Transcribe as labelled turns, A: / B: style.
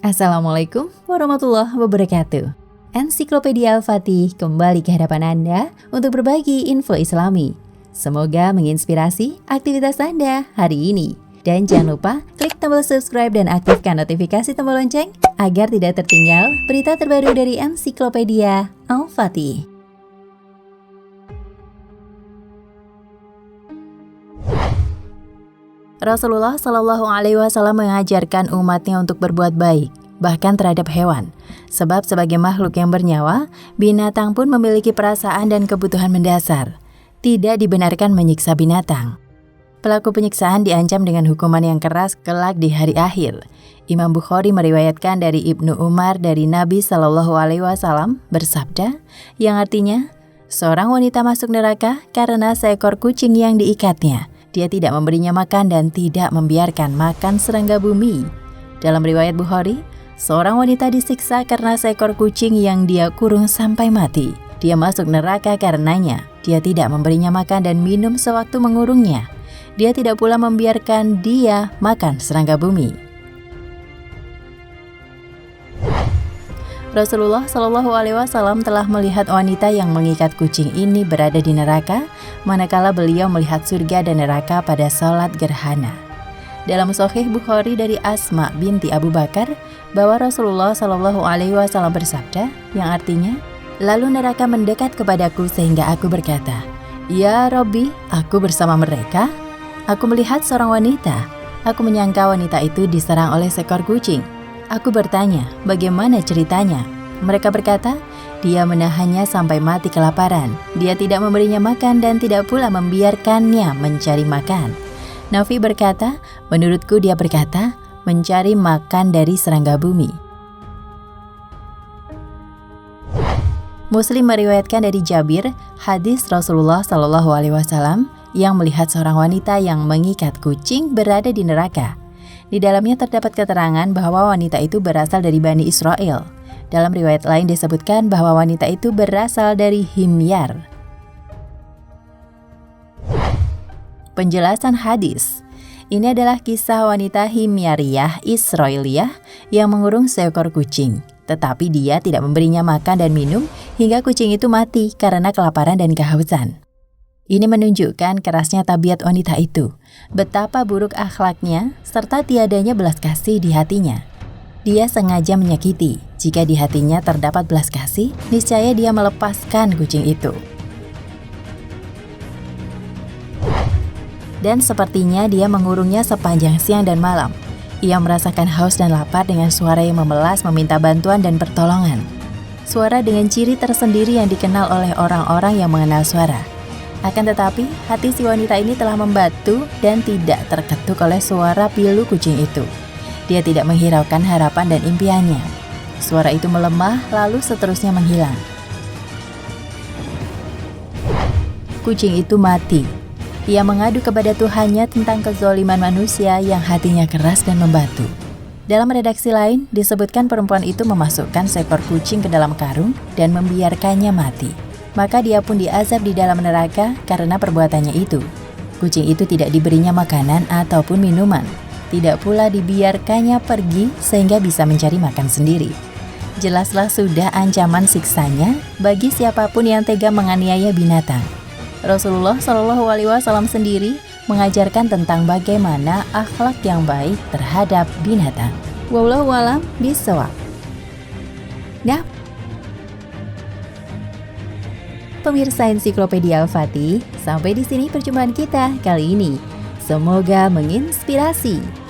A: Assalamualaikum warahmatullahi wabarakatuh. Ensiklopedia Al-Fatih kembali ke hadapan Anda untuk berbagi info Islami. Semoga menginspirasi aktivitas Anda hari ini. Dan jangan lupa klik tombol subscribe dan aktifkan notifikasi tombol lonceng agar tidak tertinggal berita terbaru dari Ensiklopedia Al-Fatih. Rasulullah Shallallahu Alaihi Wasallam mengajarkan umatnya untuk berbuat baik, bahkan terhadap hewan. Sebab sebagai makhluk yang bernyawa, binatang pun memiliki perasaan dan kebutuhan mendasar. Tidak dibenarkan menyiksa binatang. Pelaku penyiksaan diancam dengan hukuman yang keras kelak di hari akhir. Imam Bukhari meriwayatkan dari Ibnu Umar dari Nabi Shallallahu Alaihi Wasallam bersabda, yang artinya, seorang wanita masuk neraka karena seekor kucing yang diikatnya. Dia tidak memberinya makan dan tidak membiarkan makan serangga bumi. Dalam riwayat Bukhari, seorang wanita disiksa karena seekor kucing yang dia kurung sampai mati. Dia masuk neraka karenanya. Dia tidak memberinya makan dan minum sewaktu mengurungnya. Dia tidak pula membiarkan dia makan serangga bumi. Rasulullah Shallallahu Alaihi Wasallam telah melihat wanita yang mengikat kucing ini berada di neraka, manakala beliau melihat surga dan neraka pada salat gerhana. Dalam Sahih Bukhari dari Asma binti Abu Bakar, bahwa Rasulullah Shallallahu Alaihi Wasallam bersabda, yang artinya, lalu neraka mendekat kepadaku sehingga aku berkata, Ya Rabbi, aku bersama mereka. Aku melihat seorang wanita. Aku menyangka wanita itu diserang oleh seekor kucing. Aku bertanya, bagaimana ceritanya? Mereka berkata, dia menahannya sampai mati kelaparan. Dia tidak memberinya makan dan tidak pula membiarkannya mencari makan. Nafi berkata, menurutku dia berkata, mencari makan dari serangga bumi. Muslim meriwayatkan dari Jabir, hadis Rasulullah Shallallahu Alaihi Wasallam yang melihat seorang wanita yang mengikat kucing berada di neraka. Di dalamnya terdapat keterangan bahwa wanita itu berasal dari Bani Israel. Dalam riwayat lain disebutkan bahwa wanita itu berasal dari Himyar. Penjelasan hadis. Ini adalah kisah wanita Himyariyah Israiliyah yang mengurung seekor kucing. Tetapi dia tidak memberinya makan dan minum hingga kucing itu mati karena kelaparan dan kehausan. Ini menunjukkan kerasnya tabiat wanita itu, betapa buruk akhlaknya, serta tiadanya belas kasih di hatinya. Dia sengaja menyakiti. Jika di hatinya terdapat belas kasih, niscaya dia melepaskan kucing itu. Dan sepertinya dia mengurungnya sepanjang siang dan malam. Ia merasakan haus dan lapar dengan suara yang memelas meminta bantuan dan pertolongan. Suara dengan ciri tersendiri yang dikenal oleh orang-orang yang mengenal suara. Akan tetapi, hati si wanita ini telah membatu dan tidak terketuk oleh suara pilu kucing itu. Dia tidak menghiraukan harapan dan impiannya. Suara itu melemah lalu seterusnya menghilang. Kucing itu mati. Ia mengadu kepada Tuhannya tentang kezaliman manusia yang hatinya keras dan membatu. Dalam redaksi lain, disebutkan perempuan itu memasukkan seekor kucing ke dalam karung dan membiarkannya mati. Maka dia pun diazab di dalam neraka karena perbuatannya itu. Kucing itu tidak diberinya makanan ataupun minuman. Tidak pula dibiarkannya pergi sehingga bisa mencari makan sendiri. Jelaslah sudah ancaman siksanya bagi siapapun yang tega menganiaya binatang. Rasulullah Shallallahu Alaihi Wasallam sendiri mengajarkan tentang bagaimana akhlak yang baik terhadap binatang. Wallahu a'lam bishawab. Nah, pemirsa Ensiklopedia Al-Fatih, sampai di sini perjumpaan kita kali ini. Semoga menginspirasi.